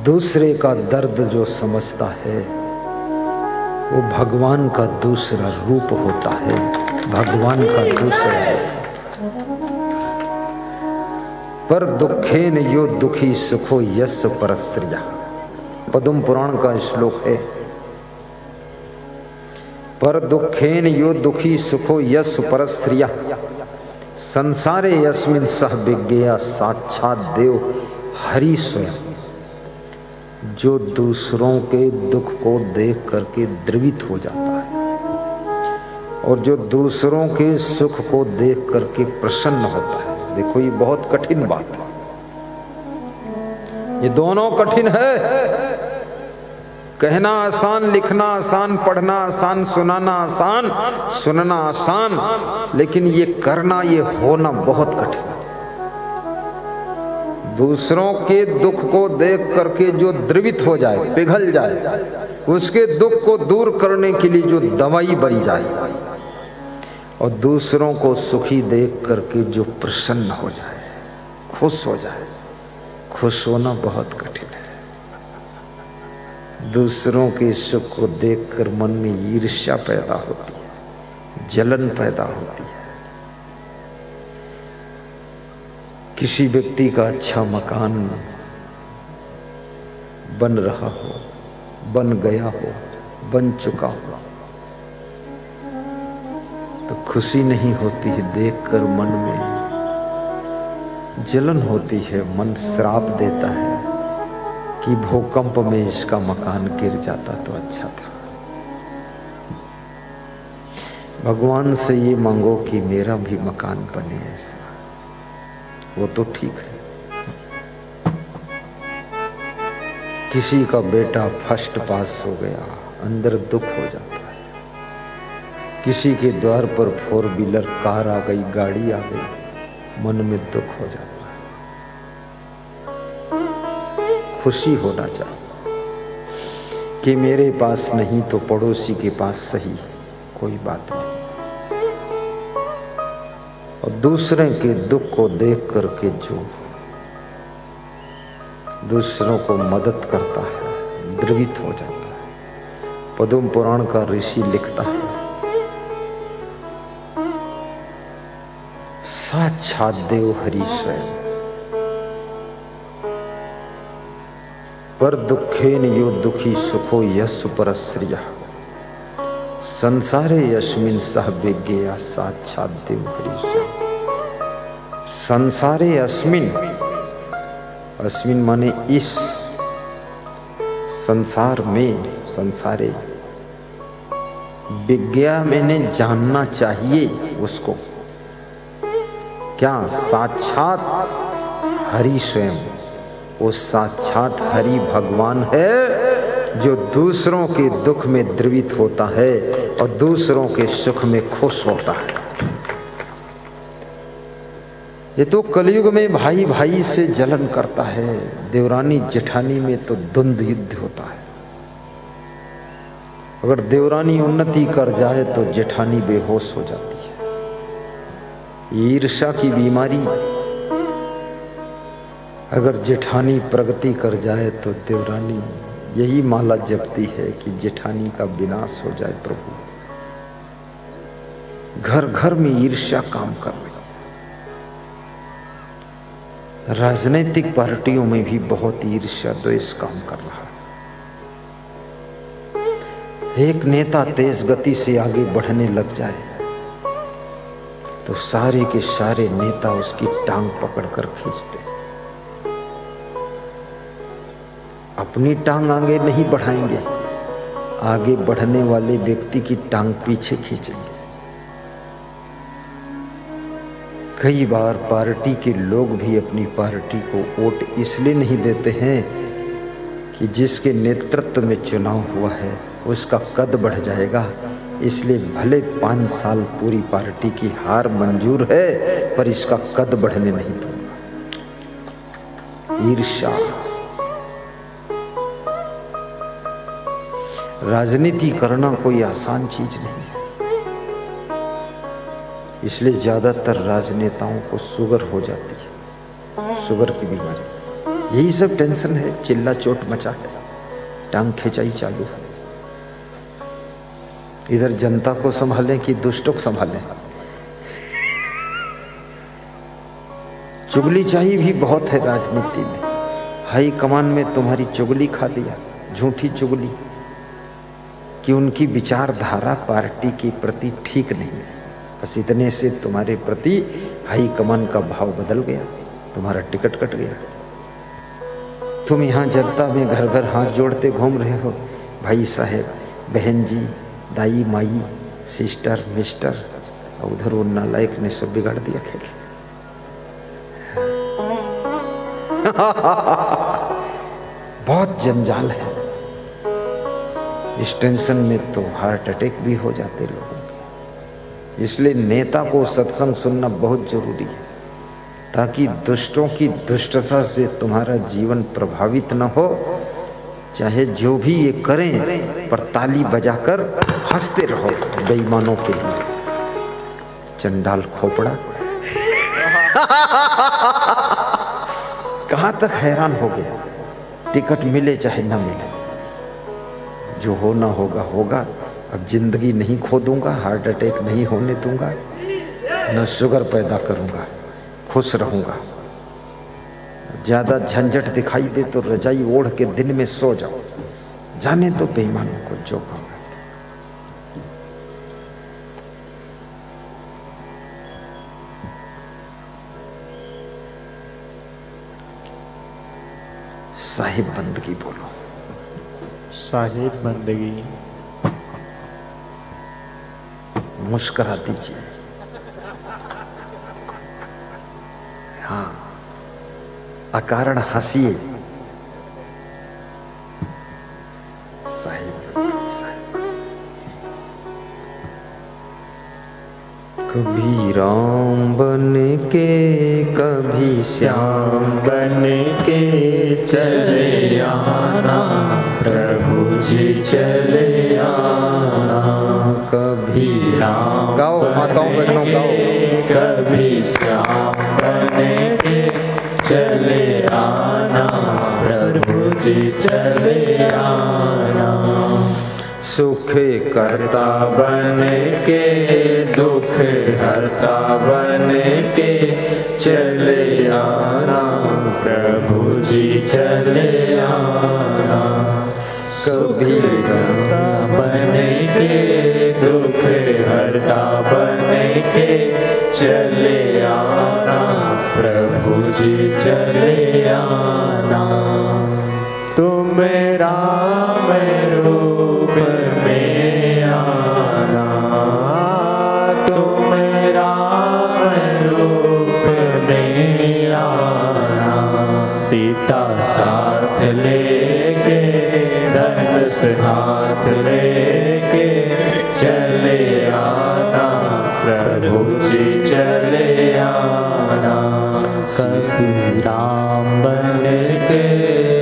दूसरे का दर्द जो समझता है वो भगवान का दूसरा रूप होता है, भगवान का दूसरा रूप। पर दुखेन यो दुखी सुखो यस परस्त्रिया, पद्म पुराण का श्लोक है। पर दुखेन यो दुखी सुखो यस परस्त्रिया संसारे यस्मिन् सह विज्ञेया साक्षात देव हरि स्वयं। जो दूसरों के दुख को देख करके द्रवित हो जाता है और जो दूसरों के सुख को देख करके प्रसन्न होता है। देखो ये बहुत कठिन बात है, ये दोनों कठिन है। कहना आसान, लिखना आसान, पढ़ना आसान, सुनाना आसान, सुनना आसान, लेकिन ये करना, ये होना बहुत कठिन है। दूसरों के दुख को देख करके जो द्रवित हो जाए, पिघल जाए, उसके दुख को दूर करने के लिए जो दवाई बन जाए, और दूसरों को सुखी देख करके जो प्रसन्न हो जाए, खुश हो जाए। खुश होना बहुत कठिन है। दूसरों के सुख को देखकर मन में ईर्ष्या पैदा होती है, जलन पैदा होती है। किसी व्यक्ति का अच्छा मकान बन रहा हो, बन गया हो, बन चुका हो, तो खुशी नहीं होती है, देखकर मन में जलन होती है। मन श्राप देता है कि भूकंप में इसका मकान गिर जाता तो अच्छा था। भगवान से ये मांगो कि मेरा भी मकान बने ऐसा, वो तो ठीक है। किसी का बेटा फर्स्ट पास हो गया, अंदर दुख हो जाता है। किसी के द्वार पर 4 व्हीलर कार आ गई, गाड़ी आ गई, मन में दुख हो जाता है। खुशी होना चाहिए कि मेरे पास नहीं तो पड़ोसी के पास सही, कोई बात नहीं। और दूसरे के दुख को देख करके जो दूसरों को मदद करता है, द्रवित हो जाता है। पद्म पुराण का ऋषि लिखता है, साक्षात देव हरि स्वयं। पर दुखेन यो दुखी सुखो यस्सु परस्त्रिया संसारे यस्मिन् सह विज्ञेया साक्षात देव हरि स्वयं। संसारे अस्मिन्, अस्मिन् माने इस संसार में, संसारे विज्ञा मैंने जानना चाहिए उसको। क्या? साक्षात हरि स्वयं। वो साक्षात हरि भगवान है जो दूसरों के दुख में द्रवित होता है और दूसरों के सुख में खुश होता है। ये तो कलयुग में भाई भाई से जलन करता है, देवरानी जेठानी में तो द्वंद्व युद्ध होता है। अगर देवरानी उन्नति कर जाए तो जेठानी बेहोश हो जाती है। ईर्ष्या की बीमारी। अगर जेठानी प्रगति कर जाए तो देवरानी यही माला जपती है कि जेठानी का विनाश हो जाए प्रभु। घर घर में ईर्ष्या काम कर रही। राजनीतिक पार्टियों में भी बहुत ईर्ष्या द्वेष काम कर रहा है। एक नेता तेज गति से आगे बढ़ने लग जाए तो सारे के सारे नेता उसकी टांग पकड़कर खींचते। अपनी टांग आगे नहीं बढ़ाएंगे, आगे बढ़ने वाले व्यक्ति की टांग पीछे खींचेंगे। कई बार पार्टी के लोग भी अपनी पार्टी को वोट इसलिए नहीं देते हैं कि जिसके नेतृत्व में चुनाव हुआ है उसका कद बढ़ जाएगा, इसलिए भले 5 साल पूरी पार्टी की हार मंजूर है पर इसका कद बढ़ने नहीं दूंगा। ईर्ष्या। राजनीति करना कोई आसान चीज नहीं है, इसलिए ज्यादातर राजनेताओं को शुगर हो जाती है, शुगर की बीमारी। यही सब टेंशन है, चिल्ला चोट मचा है, टांग खिंचाई चालू है। इधर जनता को संभालें कि दुष्टों को संभालें। चुगली चाहिए भी बहुत है राजनीति में। हाई कमान में तुम्हारी चुगली खा दिया, झूठी चुगली कि उनकी विचारधारा पार्टी के प्रति ठीक नहीं है, बस इतने से तुम्हारे प्रति हाई कमान का भाव बदल गया, तुम्हारा टिकट कट गया। तुम यहाँ जनता में घर घर हाथ जोड़ते घूम रहे हो, भाई साहब, बहन जी, दाई माई, सिस्टर, मिस्टर, और उधर वो नालायक ने सब बिगाड़ दिया खेल। बहुत जंजाल है। इस टेंशन में तो हार्ट अटैक भी हो जाते लोगों के। इसलिए नेता को सत्संग सुनना बहुत जरूरी है, ताकि दुष्टों की दुष्टता से तुम्हारा जीवन प्रभावित न हो। चाहे जो भी ये करें, पर ताली बजाकर हंसते रहो बेईमानों के लिए। चंडाल खोपड़ा। कहां तक हैरान हो गया। टिकट मिले चाहे न मिले, जो होना होगा होगा। अब जिंदगी नहीं खो दूंगा, हार्ट अटैक नहीं होने दूंगा, न शुगर पैदा करूंगा, खुश रहूंगा। ज्यादा झंझट दिखाई दे तो रजाई ओढ़ के दिन में सो जाओ, जाने तो बेईमानों को जो होगा। साहिब बंदगी बोलो। साहिब बंदगी। मुस्कुरा दीजिए। हाँ, अकारण हंसिए। कभी राम बन के कभी श्याम बन के चले आना, प्रभु जी चले आना। कभी राम गाओ माताओं बहनों गाओ। कभी श्याम बन के चले आना, प्रभु जी चले आना। सुख करता बन के दुख हरता बन के चले आना, प्रभु जी चले आना। कभी करता बन के दुख हरता बन के चले आना, प्रभु जी चले आना। तुम राम रूप में आना, तुम राम रूप में आना। सीता साथ लेके धनुष हाथ लेके चले आना, प्रभु जी चले आना। कभी राम बन के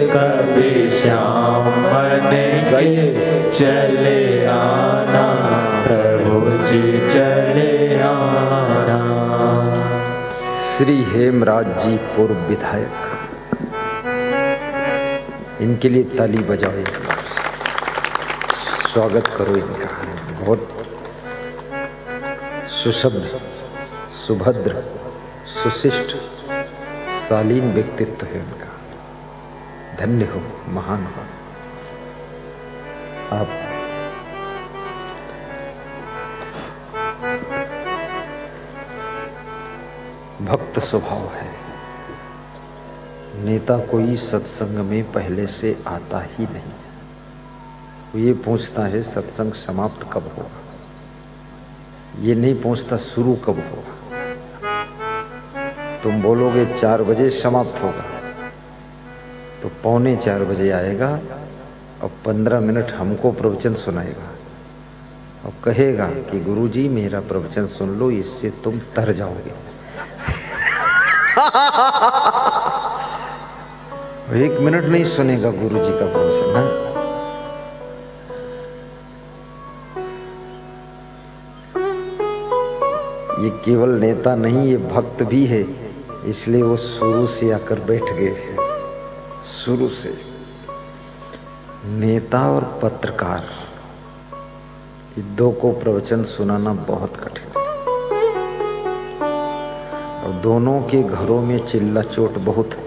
कभी श्याम बन के चले आना, प्रभु जी चले आना। श्री हेमराज जी पूर्व विधायक, इनके लिए ताली बजाओ, स्वागत करो इनका। बहुत सुशब्द, सुभद्र, सुशिष्ट, शालीन व्यक्तित्व है उनका। धन्य हो, महान हो आप। भक्त स्वभाव है। नेता कोई सत्संग में पहले से आता ही नहीं, वो ये पूछता है सत्संग समाप्त कब होगा, ये नहीं पूछता शुरू कब होगा। तुम बोलोगे 4 बजे समाप्त होगा, तो 3:45 बजे आएगा और 15 मिनट हमको प्रवचन सुनाएगा और कहेगा कि गुरुजी मेरा प्रवचन सुन लो, इससे तुम तर जाओगे। 1 मिनट नहीं सुनेगा गुरुजी का प्रवचन। है ये केवल नेता नहीं, ये भक्त भी है, इसलिए वो शुरू से आकर बैठ गए। शुरू से। नेता और पत्रकार, ये दो को प्रवचन सुनाना बहुत कठिन है, और दोनों के घरों में चिल्ला चोट बहुत है।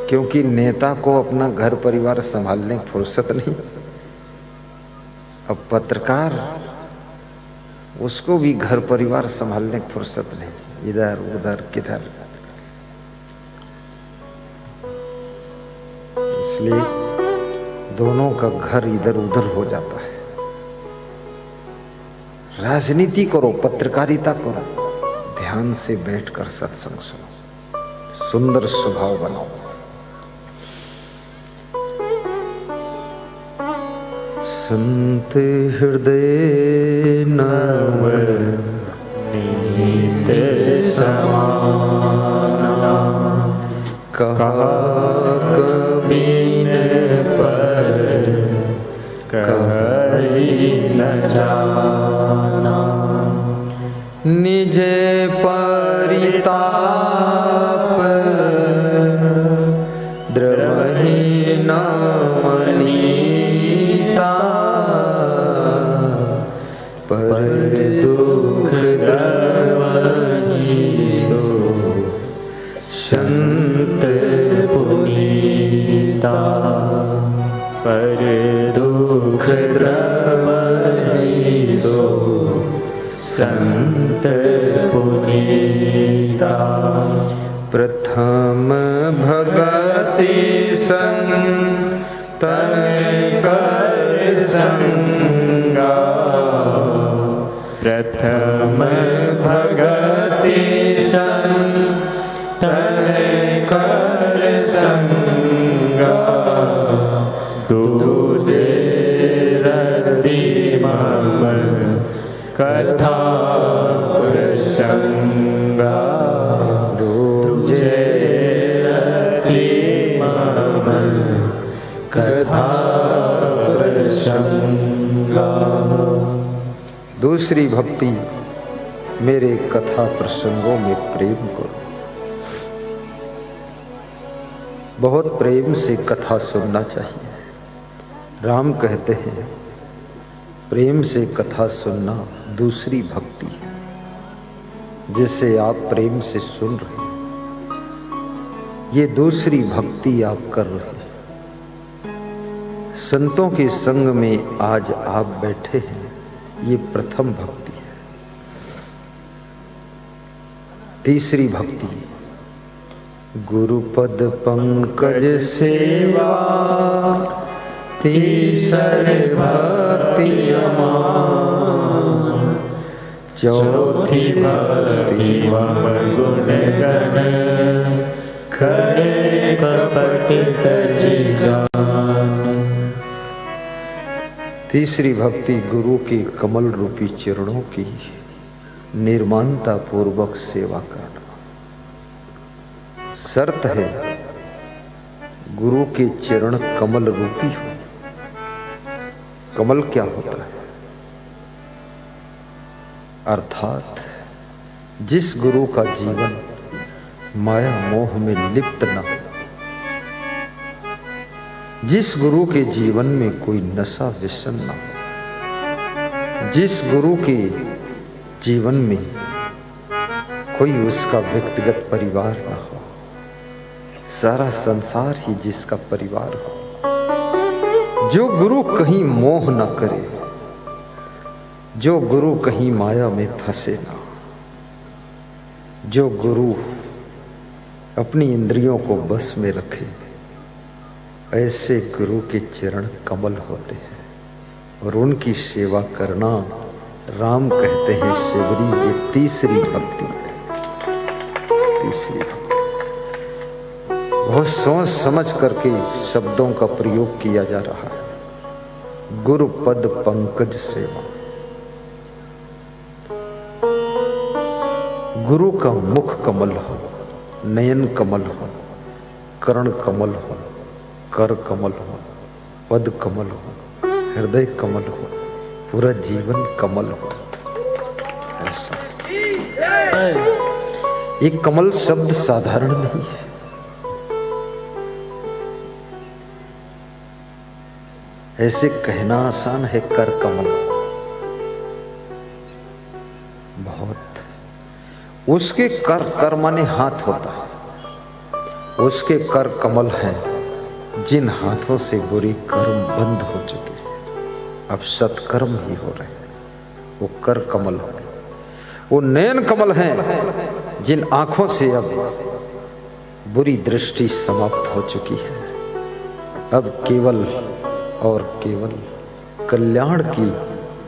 क्योंकि नेता को अपना घर परिवार संभालने की फुर्सत नहीं, अब पत्रकार उसको भी घर परिवार संभालने की फुर्सत नहीं, इधर उधर किधर। इसलिए दोनों का घर इधर उधर हो जाता है। राजनीति करो, पत्रकारिता करो, ध्यान से बैठकर सत्संग सुनो, सुंदर स्वभाव बनाओ। संत हृदय नवनीत समाना, कहा कबीर पर कही न जाना। निज परिताप द्रवहि न मनीता, पर दुख द्रवहि सो संत पुनीता। पर दुख द्रवहि सो संत पुनीता। प्रथम भगति संतन कर संगा, प्रथम भगति संतन कर संगा। दूजे रति मम कथा प्रसंगा, दूजे रति मम कथा प्रसंगा। दूसरी भक्ति, मेरे कथा प्रसंगों में प्रेम करो। बहुत प्रेम से कथा सुनना चाहिए। राम कहते हैं प्रेम से कथा सुनना दूसरी भक्ति है, जिसे आप प्रेम से सुन रहे हैं। ये दूसरी भक्ति आप कर रहे हैं। संतों के संग में आज आप बैठे हैं, ये प्रथम भक्ति है। तीसरी भक्ति, गुरुपद पंकज सेवा, तीसर भक्ति अमान। चौथी भक्ति मम गुण गण, खड़े कपट तजि जान। तीसरी भक्ति, गुरु के कमल रूपी चरणों की निर्माणता पूर्वक सेवा करना। शर्त है गुरु के चरण कमल रूपी हो। कमल क्या होता है? अर्थात जिस गुरु का जीवन माया मोह में लिप्त न हो, जिस गुरु के जीवन में कोई नशा व्यसन न हो, जिस गुरु के जीवन में कोई उसका व्यक्तिगत परिवार न हो, सारा संसार ही जिसका परिवार हो, जो गुरु कहीं मोह न करे, जो गुरु कहीं माया में फंसे ना, जो गुरु अपनी इंद्रियों को बस में रखे, ऐसे गुरु के चरण कमल होते हैं। और उनकी सेवा करना, राम कहते हैं शिवरी, ये तीसरी भक्ति है। तीसरी भक्ति बहुत सोच समझ करके शब्दों का प्रयोग किया जा रहा है। गुरुपद पंकज सेवा, गुरु का मुख कमल हो, नयन कमल हो, कर्ण कमल हो, कर कमल हो, पद कमल हो, हृदय कमल हो, पूरा जीवन कमल हो। ऐसा ये कमल शब्द साधारण नहीं है। ऐसे कहना आसान है कर कमल, बहुत। उसके कर, कर माने हाथ होता है, उसके कर कमल हैं जिन हाथों से बुरी कर्म बंद हो चुके हैं, अब सत्कर्म ही हो रहे हैं, वो कर कमल है। वो नयन कमल हैं जिन आंखों से अब बुरी दृष्टि समाप्त हो चुकी है, अब केवल और केवल कल्याण की,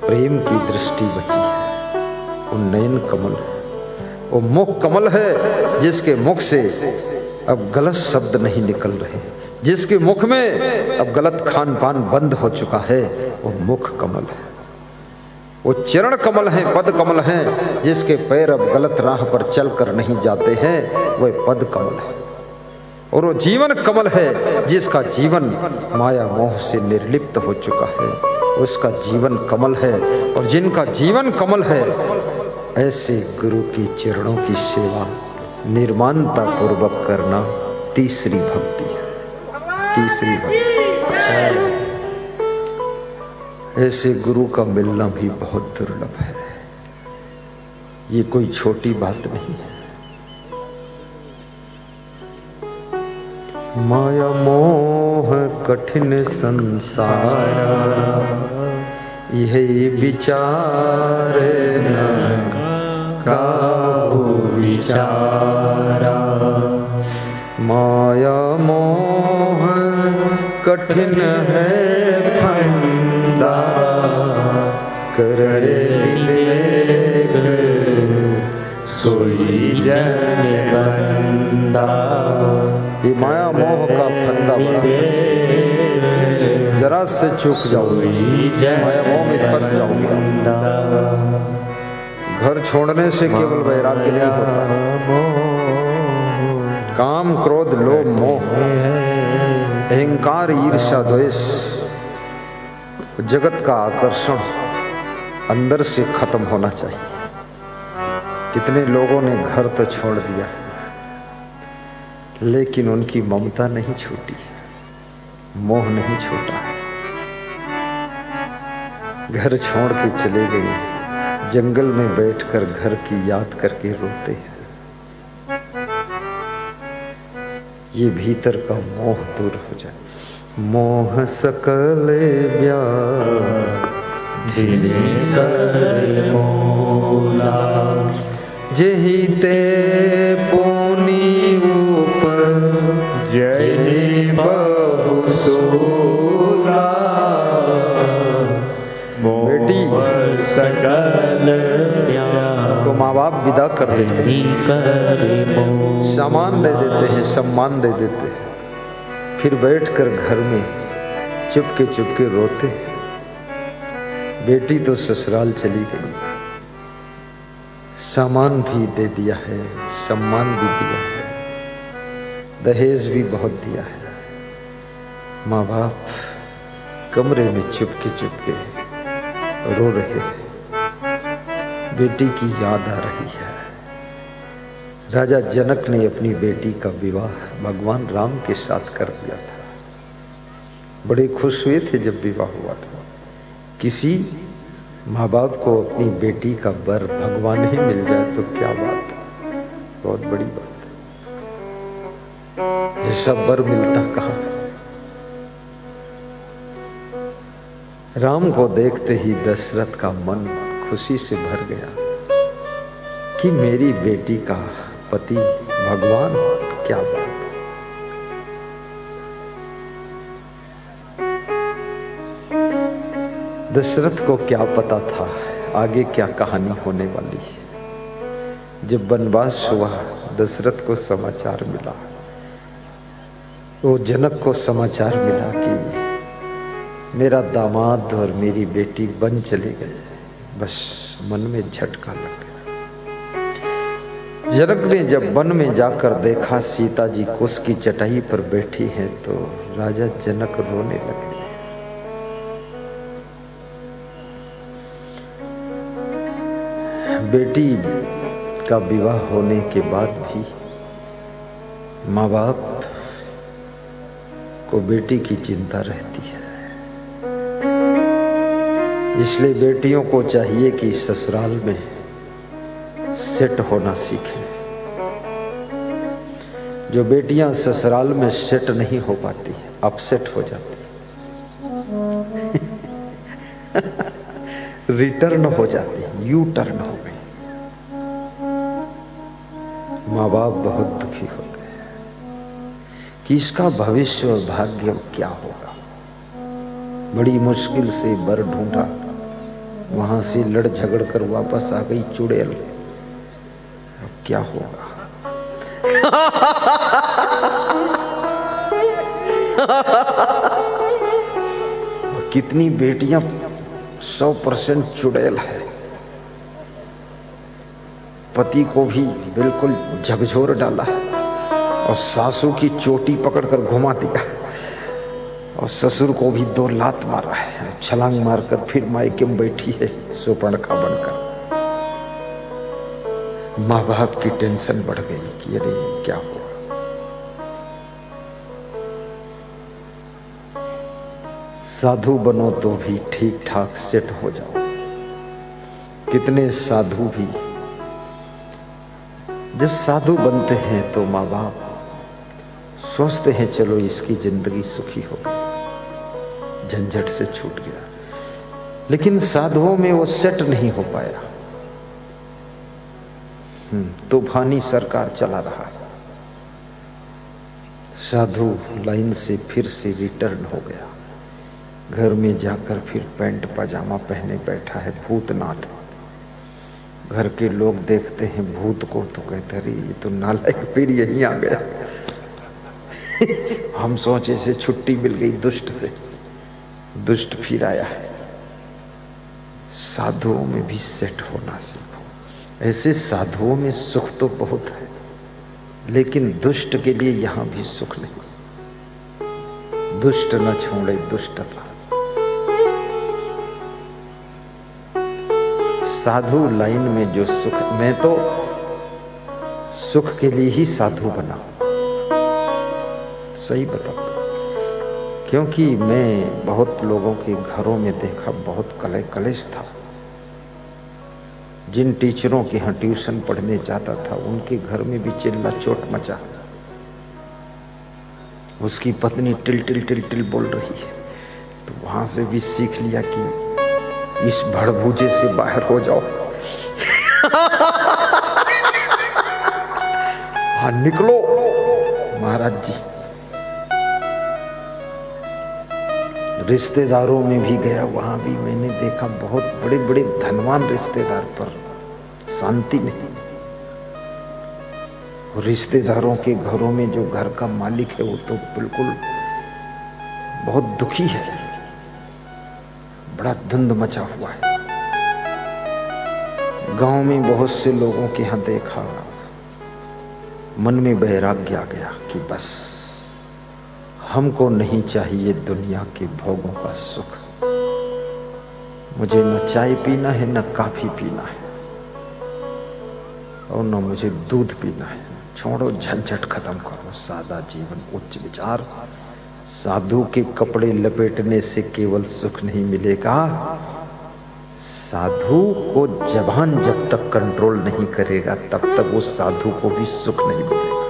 प्रेम की दृष्टि बची है। वो नयन कमल है, वो मुख कमल है जिसके मुख से अब गलत शब्द नहीं निकल रहे, जिसके मुख में अब गलत खान पान बंद हो चुका है, वो मुख कमल है। वो चरण कमल हैं, पद कमल हैं, जिसके पैर अब गलत राह पर चलकर नहीं जाते हैं, वह पद कमल है। और वो जीवन कमल है जिसका जीवन माया मोह से निर्लिप्त हो चुका है, उसका जीवन कमल है। और जिनका जीवन कमल है, ऐसे गुरु की चरणों की सेवा निर्माणता पूर्वक करना तीसरी भक्ति है। तीसरी भक्ति, ऐसे गुरु का मिलना भी बहुत दुर्लभ है, ये कोई छोटी बात नहीं है। माया मोह कठिन संसार, यही विचार न काहू विचारा। माया मोह कठिन है फंदा, करे विवेक सोई जन बंदा। ये माया मोह का फंदा बड़ा, जरा से चूक जाओगे, माया मोह में फंस जाओगे। घर छोड़ने से केवल वैराग्य नहीं होता, काम क्रोध लोभ मोह अहंकार ईर्ष्या द्वेष जगत का आकर्षण अंदर से खत्म होना चाहिए। कितने लोगों ने घर तो छोड़ दिया, लेकिन उनकी ममता नहीं छूटी, मोह नहीं छूटा। घर छोड़ के चले गए, जंगल में बैठकर घर की याद करके रोते हैं। ये भीतर का मोह दूर हो जाए। मोह सकल व्याधि कर मोला, जेहि ते पुनि ऊपर जय बहु सोला। बेटी सकल को माँ बाप विदा कर देते हैं, सामान दे देते हैं, सम्मान दे देते हैं, फिर बैठकर घर में चुपके रोते हैं। बेटी तो ससुराल चली गई, सामान भी दे दिया है, सम्मान भी दिया है, दहेज भी बहुत दिया है। माँ बाप कमरे में चुपके रो रहे हैं, बेटी की याद आ रही है। राजा जनक ने अपनी बेटी का विवाह भगवान राम के साथ कर दिया था, बड़े खुश हुए थे जब विवाह हुआ था। किसी माँ बाप को अपनी बेटी का वर भगवान ही मिल जाए तो क्या बात है, बहुत बड़ी बात है। ऐसा वर मिलता कहाँ। राम को देखते ही दशरथ का मन खुशी से भर गया कि मेरी बेटी का पति भगवान, क्या बात। दशरथ को क्या पता था आगे क्या कहानी होने वाली है। जब वनवास हुआ, दशरथ को समाचार मिला, वो जनक को समाचार मिला कि मेरा दामाद और मेरी बेटी वन चले गए। बस मन में झटका लग गया। जनक ने जब वन में जाकर देखा सीता जी कुश की चटाई पर बैठी हैं, तो राजा जनक रोने लगे। बेटी का विवाह होने के बाद भी माँ बाप को बेटी की चिंता रहती है। इसलिए बेटियों को चाहिए कि ससुराल में सेट होना सीखें। जो बेटियां ससुराल में सेट नहीं हो पाती, अपसेट हो जाती, रिटर्न हो जाती, यू टर्न हो गई। माँ बाप बहुत दुखी हो गए कि इसका भविष्य और भाग्य अब क्या होगा। बड़ी मुश्किल से बर ढूंढा, वहां से लड़ झगड़ कर वापस आ गई चुड़ैल। अब क्या होगा? कितनी बेटियां 100% चुड़ैल है, पति को भी बिल्कुल झकझोर डाला और सासू की चोटी पकड़कर घुमा दिया और ससुर को भी 2 लात मारा है, छलांग मारकर फिर मायके में बैठी है सुपर्णखा बनकर। माँ बाप की टेंशन बढ़ गई कि अरे क्या हुआ। साधु बनो तो भी ठीक ठाक सेट हो जाओ। कितने साधु भी जब साधु बनते हैं तो माँ बाप सोचते हैं चलो इसकी जिंदगी सुखी हो गई, झंझट से छूट गया। लेकिन साधुओं में वो सेट नहीं हो पाया। तूफानी सरकार चला रहा है। साधु लाइन से फिर से रिटर्न हो गया, घर में जाकर फिर पैंट पजामा पहने बैठा है भूतनाथ। घर के लोग देखते हैं भूत को तो कहते अरे ये तो नालायक फिर यहीं आ गया। हम सोचे से छुट्टी मिल गई दुष्ट से, दुष्ट फिर आया है। साधुओं में भी सेट होना सीखो। ऐसे साधुओं में सुख तो बहुत है, लेकिन दुष्ट के लिए यहां भी सुख नहीं। दुष्ट न छोड़े दुष्टता। साधु लाइन में जो सुख, मैं तो सुख के लिए ही साधु बना, सही बताता, क्योंकि मैं बहुत लोगों के घरों में देखा बहुत कलेश था। जिन टीचरों के यहाँ ट्यूशन पढ़ने जाता था उनके घर में भी चिल्ला चोट मचा। उसकी पत्नी टिल टिल टिल टिल बोल रही है, तो वहां से भी सीख लिया कि इस भड़भूजे से बाहर हो जाओ। हाँ निकलो महाराज जी। रिश्तेदारों में भी गया, वहां भी मैंने देखा बहुत बड़े बड़े धनवान रिश्तेदार पर शांति नहीं। रिश्तेदारों के घरों में जो घर का मालिक है वो तो बिल्कुल बहुत दुखी है, बड़ा धुंध मचा हुआ है। गांव में बहुत से लोगों के यहां देखा, मन में वैराग्य आ गया कि बस हमको नहीं चाहिए दुनिया के भोगों का सुख। मुझे न चाय पीना है, न कॉफी पीना है, और न मुझे दूध पीना है। छोड़ो, झंझट खत्म करो, सादा जीवन, उच्च विचार। साधु के कपड़े लपेटने से केवल सुख नहीं मिलेगा, साधु को जबान जब तक कंट्रोल नहीं करेगा तब तक वो साधु को भी सुख नहीं मिलेगा।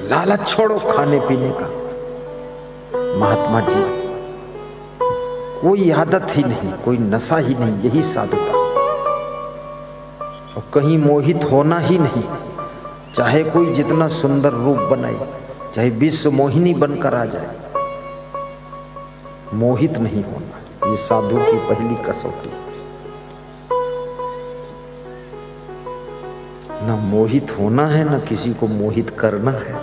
लालच छोड़ो खाने पीने का। महात्मा जी, कोई आदत ही नहीं, कोई नशा ही नहीं, यही साधुता। और कहीं मोहित होना ही नहीं, चाहे कोई जितना सुंदर रूप बनाए, चाहे विश्व मोहिनी बनकर आ जाए, मोहित नहीं होना। ये साधु की पहली कसौटी। न मोहित होना है, न किसी को मोहित करना है,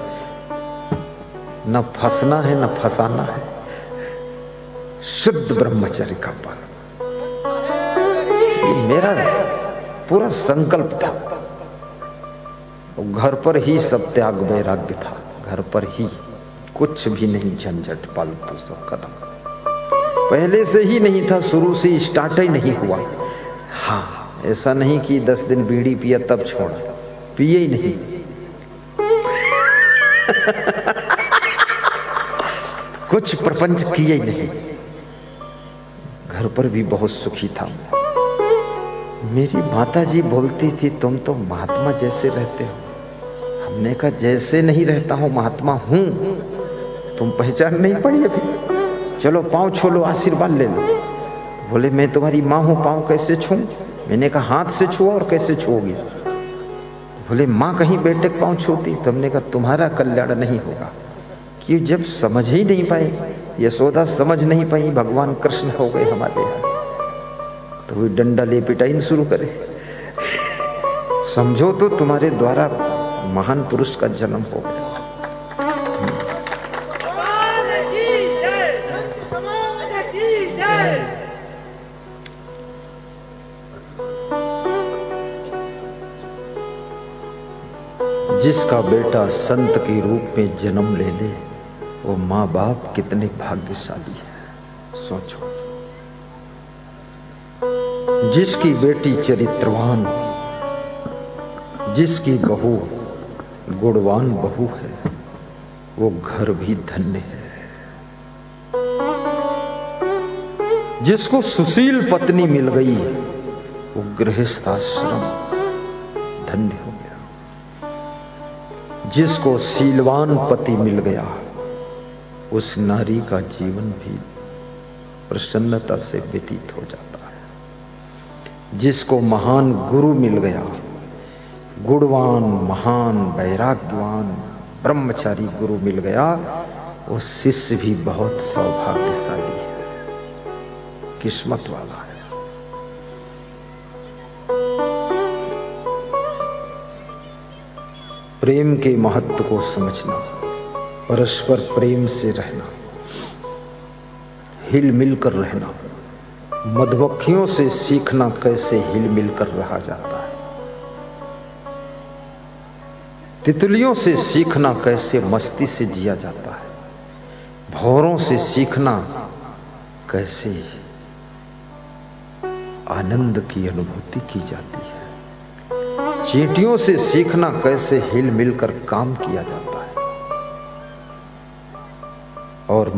न फंसना है, न फंसाना है। शुद्ध ब्रह्मचर्य का पालन, ये मेरा पूरा संकल्प था। घर पर ही सब त्याग वैराग्य था, घर पर ही कुछ भी नहीं, झंझट फालतू सब खत्म। पहले से ही नहीं था, शुरू से स्टार्ट ही नहीं हुआ। हाँ, ऐसा नहीं कि 10 दिन बीड़ी पिया तब छोड़ा, पिए ही नहीं। कुछ प्रपंच किए ही नहीं, घर पर भी बहुत सुखी था। मेरी माता जी बोलती थी तुम तो महात्मा जैसे रहते हो। हमने कहा जैसे नहीं रहता हूँ, महात्मा हूँ। तुम पहचान नहीं पाई अभी? चलो पाँव छू लो, आशीर्वाद ले लो। बोले मैं तुम्हारी माँ हूँ, पाँव कैसे छूं? मैंने कहा हाथ से छुओ, और कैसे छुओगी? बोले माँ कहीं बेटे के पाँव छूती। तो हमने कहा तुम्हारा कल्याण नहीं होगा। कि जब समझ ही नहीं पाए, यशोदा समझ नहीं पाई, भगवान कृष्ण हो गए हमारे यहाँ, तो वही डंडा ले पिटाई शुरू करे। समझो तो तुम्हारे द्वारा महान पुरुष का जन्म हो गया। जिसका बेटा संत के रूप में जन्म ले ले, वो माँ बाप कितने भाग्यशाली है, सोचो। जिसकी बेटी चरित्रवान, जिसकी बहू गुणवान बहू है, वो घर भी धन्य है। जिसको सुशील पत्नी मिल गई, वो गृहस्थ आश्रम धन्य हो गया। जिसको शीलवान पति मिल गया, उस नारी का जीवन भी प्रसन्नता से व्यतीत हो जाता है। जिसको महान गुरु मिल गया, गुणवान, महान, वैराग्यवान, ब्रह्मचारी गुरु मिल गया, वो शिष्य भी बहुत सौभाग्यशाली है, किस्मत वाला है। प्रेम के महत्व को समझना, परस्पर प्रेम से रहना, हिल मिलकर रहना, मधुमक्खियों से सीखना कैसे हिल मिलकर रहा जाता है, तितलियों से सीखना कैसे मस्ती से जिया जाता है, भौरों से सीखना कैसे आनंद की अनुभूति की जाती है, चींटियों से सीखना कैसे हिल मिलकर काम किया जाता है, और